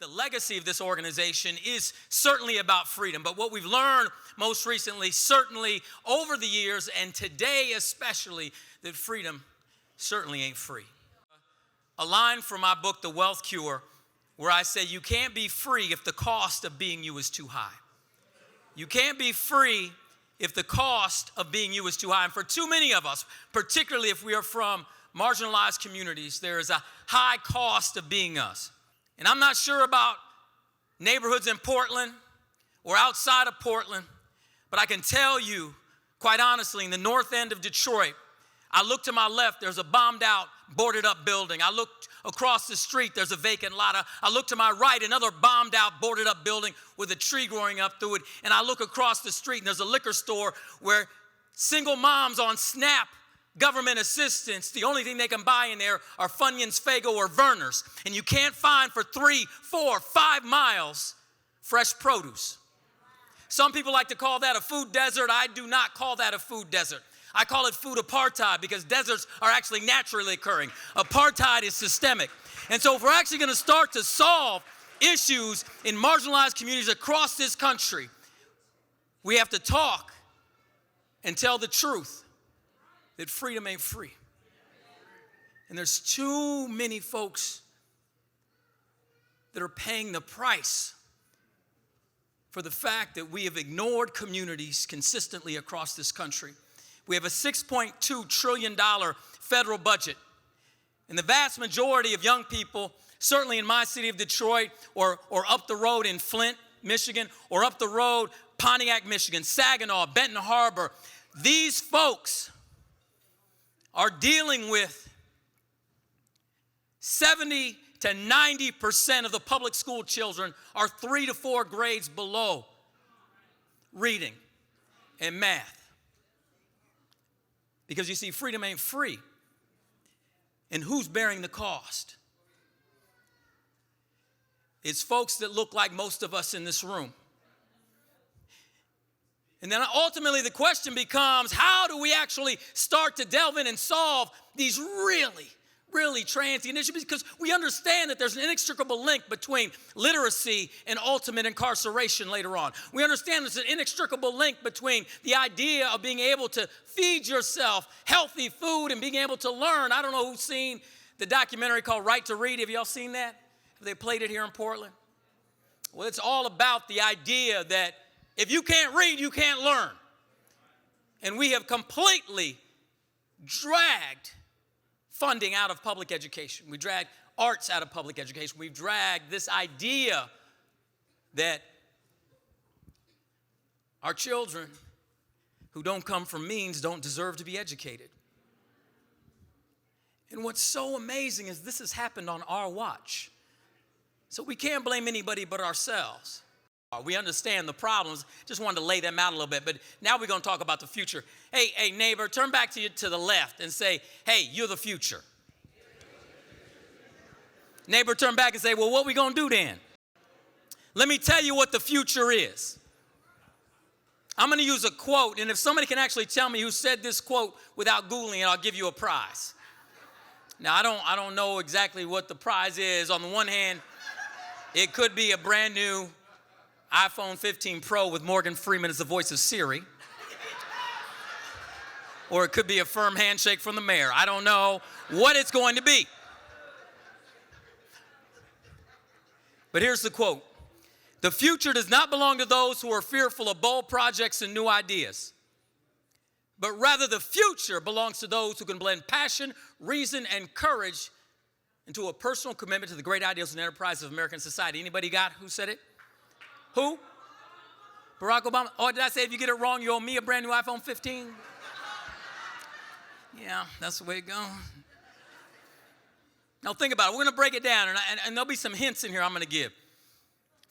The legacy of this organization is certainly about freedom, but what we've learned most recently, certainly over the years, and today especially, that freedom certainly ain't free. A line from my book, The Wealth Cure, where I say you can't be free if the cost of being you is too high. You can't be free if the cost of being you is too high. And for too many of us, particularly if we are from marginalized communities, there is a high cost of being us. And I'm not sure about neighborhoods in Portland or outside of Portland, but I can tell you, quite honestly, in the north end of Detroit, I look to my left, there's a bombed out, boarded up building. I looked across the street, there's a vacant lot. I look to my right, another bombed out, boarded up building with a tree growing up through it. And I look across the street and there's a liquor store where single moms on SNAP government assistance, the only thing they can buy in there are Funyuns, Faygo, or Verner's. And you can't find for 3, 4, 5 miles fresh produce. Some people like to call that a food desert. I do not call that a food desert. I call it food apartheid because deserts are actually naturally occurring. Apartheid is systemic. And so if we're actually going to start to solve issues in marginalized communities across this country, we have to talk and tell the truth that freedom ain't free. And there's too many folks that are paying the price for the fact that we have ignored communities consistently across this country. We have a $6.2 trillion federal budget. And the vast majority of young people, certainly in my city of Detroit or up the road in Flint, Michigan, or up the road, Pontiac, Michigan, Saginaw, Benton Harbor, these folks are dealing with 70 to 90% of the public school children are 3 to 4 grades below reading and math. Because you see, freedom ain't free. And who's bearing the cost? It's folks that look like most of us in this room. And then ultimately the question becomes, how do we actually start to delve in and solve these really transient issues? Because we understand that there's an inextricable link between literacy and ultimate incarceration later on. We understand there's an inextricable link between the idea of being able to feed yourself healthy food and being able to learn. I don't know who's seen the documentary called Right to Read. Have y'all seen that? Have they played it here in Portland? Well, it's all about the idea that if you can't read, you can't learn. And we have completely dragged funding out of public education. We dragged arts out of public education. We've dragged this idea that our children who don't come from means don't deserve to be educated. And what's so amazing is this has happened on our watch. So we can't blame anybody but ourselves. We understand the problems. Just wanted to lay them out a little bit. But now we're going to talk about the future. Hey, neighbor, turn back to the left and say, hey, you're the future. Neighbor, turn back and say, well, what are we going to do then? Let me tell you what the future is. I'm going to use a quote, and if somebody can actually tell me who said this quote without Googling it, I'll give you a prize. Now, I don't know exactly what the prize is. On the one hand, it could be a brand new iPhone 15 Pro with Morgan Freeman as the voice of Siri. Or it could be a firm handshake from the mayor. I don't know what it's going to be. But here's the quote. The future does not belong to those who are fearful of bold projects and new ideas, but rather the future belongs to those who can blend passion, reason, and courage into a personal commitment to the great ideals and enterprises of American society. Anybody got who said it? Who? Barack Obama. Oh, did I say if you get it wrong, you owe me a brand new iPhone 15? Yeah, that's the way it goes. Now think about it. We're going to break it down, and there'll be some hints in here I'm going to give.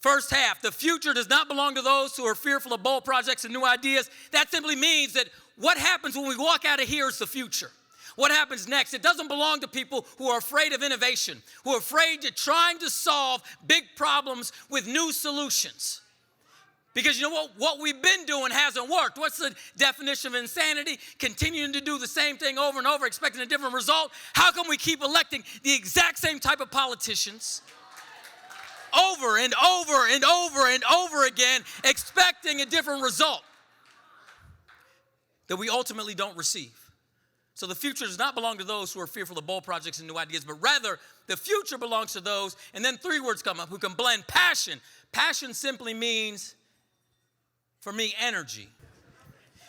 First half, the future does not belong to those who are fearful of bold projects and new ideas. That simply means that what happens when we walk out of here is the future. What happens next? It doesn't belong to people who are afraid of innovation, who are afraid of trying to solve big problems with new solutions. Because you know what? What we've been doing hasn't worked. What's the definition of insanity? Continuing to do the same thing over and over, expecting a different result. How can we keep electing the exact same type of politicians over and over and over and over again, expecting a different result that we ultimately don't receive. So the future does not belong to those who are fearful of bold projects and new ideas, but rather the future belongs to those, and then three words come up, who can blend passion. Passion simply means, for me, energy.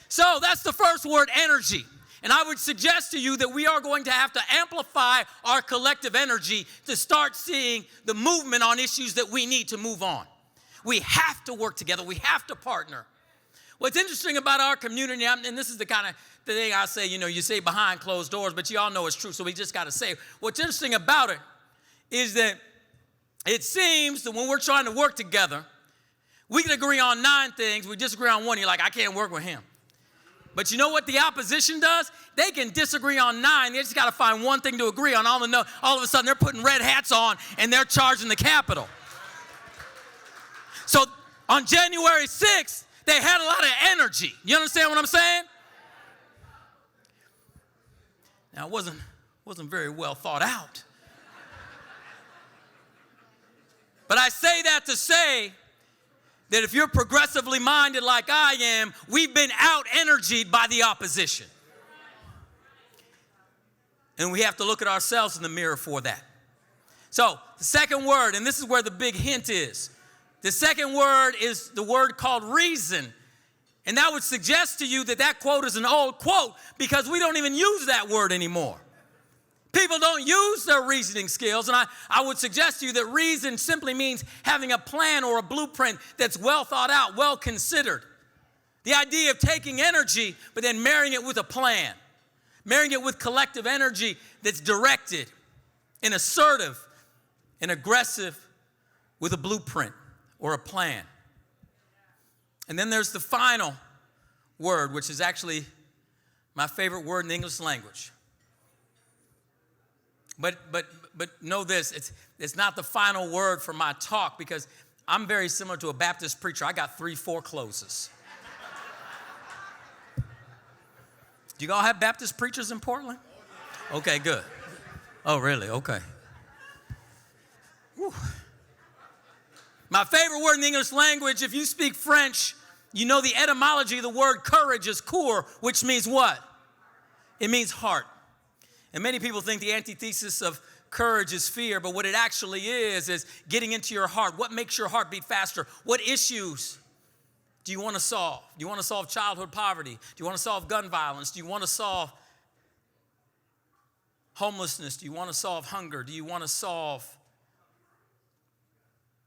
So that's the first word, energy. And I would suggest to you that we are going to have to amplify our collective energy to start seeing the movement on issues that we need to move on. We have to work together. We have to partner. What's interesting about our community, and this is the kind of thing I say, you say behind closed doors, but you all know it's true, so we just got to say it. What's interesting about it is that it seems that when we're trying to work together, we can agree on 9 things. We disagree on 1. You're like, I can't work with him. But you know what the opposition does? They can disagree on 9. They just got to find 1 thing to agree on. All of a sudden, they're putting red hats on, and they're charging the Capitol. So on January 6th, they had a lot of energy. You understand what I'm saying? Now, it wasn't very well thought out. But I say that to say that if you're progressively minded like I am, we've been out-energied by the opposition. And we have to look at ourselves in the mirror for that. So, the second word, and this is where the big hint is. The second word is the word called reason. And that would suggest to you that quote is an old quote because we don't even use that word anymore. People don't use their reasoning skills, and I would suggest to you that reason simply means having a plan or a blueprint that's well thought out, well considered. The idea of taking energy, but then marrying it with a plan, marrying it with collective energy that's directed and assertive and aggressive with a blueprint or a plan. And then there's the final word, which is actually my favorite word in the English language. But know this, it's not the final word for my talk because I'm very similar to a Baptist preacher. I got 3-4 closes. Do you all have Baptist preachers in Portland? Okay, good. Oh, really? Okay. Whew. My favorite word in the English language, if you speak French, you know the etymology of the word courage is cœur, which means what? It means heart. And many people think the antithesis of courage is fear, but what it actually is getting into your heart. What makes your heart beat faster? What issues do you want to solve? Do you want to solve childhood poverty? Do you want to solve gun violence? Do you want to solve homelessness? Do you want to solve hunger? Do you want to solve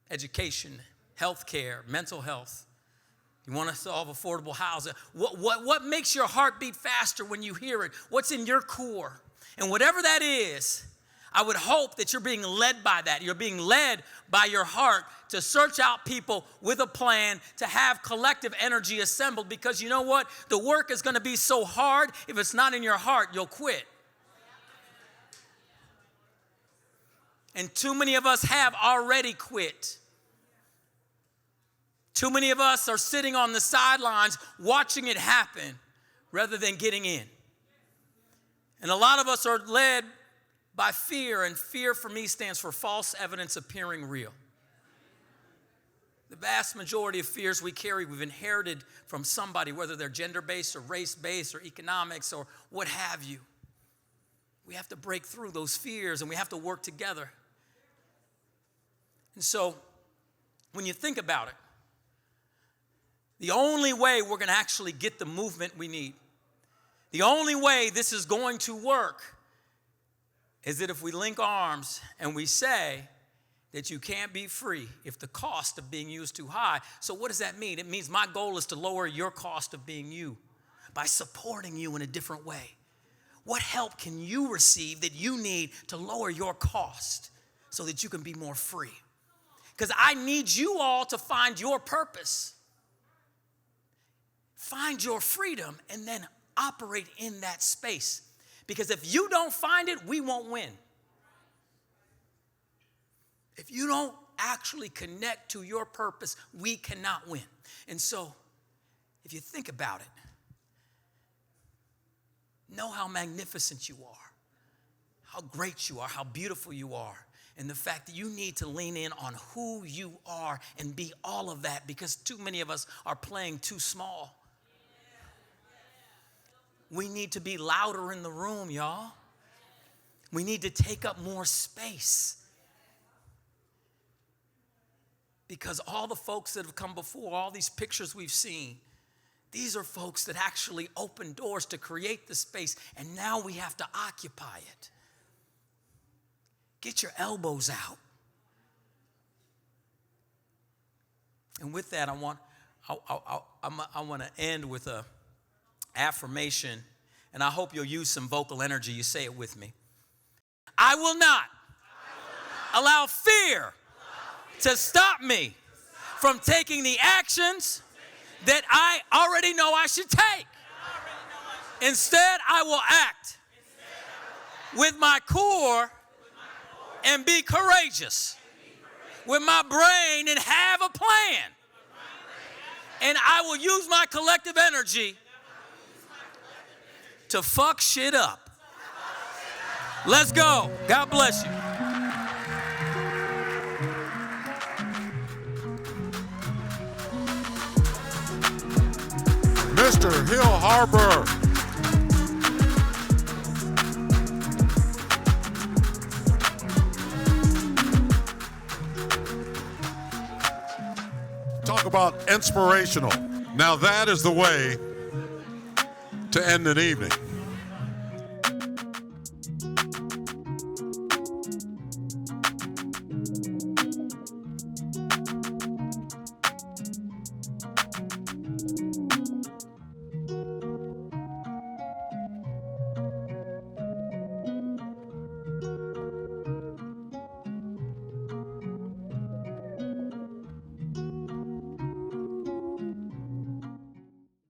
education, health care, mental health? You want to solve affordable housing? What makes your heart beat faster when you hear it? What's in your core? And whatever that is, I would hope that you're being led by that. You're being led by your heart to search out people with a plan, to have collective energy assembled, because you know what? The work is going to be so hard, if it's not in your heart, you'll quit. And too many of us have already quit. Too many of us are sitting on the sidelines watching it happen rather than getting in. And a lot of us are led by fear, and fear for me stands for false evidence appearing real. The vast majority of fears we carry, we've inherited from somebody, whether they're gender-based or race-based or economics or what have you. We have to break through those fears, and we have to work together. And so, when you think about it, the only way we're going to actually get the movement we need, the only way this is going to work is that if we link arms and we say that you can't be free if the cost of being you is too high. So what does that mean? It means my goal is to lower your cost of being you by supporting you in a different way. What help can you receive that you need to lower your cost so that you can be more free? Because I need you all to find your purpose. Find your freedom and then operate in that space. Because if you don't find it, we won't win. If you don't actually connect to your purpose, we cannot win. And so, if you think about it, know how magnificent you are, how great you are, how beautiful you are. And the fact that you need to lean in on who you are and be all of that, because too many of us are playing too small. We need to be louder in the room, y'all. We need to take up more space. Because all the folks that have come before, all these pictures we've seen, these are folks that actually opened doors to create the space, and now we have to occupy it. Get your elbows out. And with that, I want to end with a affirmation, and I hope you'll use some vocal energy. You say it with me. I will not allow fear to stop me from taking the actions that I already know I should take. Instead, I will act with my core and be courageous with my brain and have a plan. And I will use my collective energy to fuck shit up. Let's go. God bless you. Mr. Hill Harper. Talk about inspirational. Now that is the way to end an evening.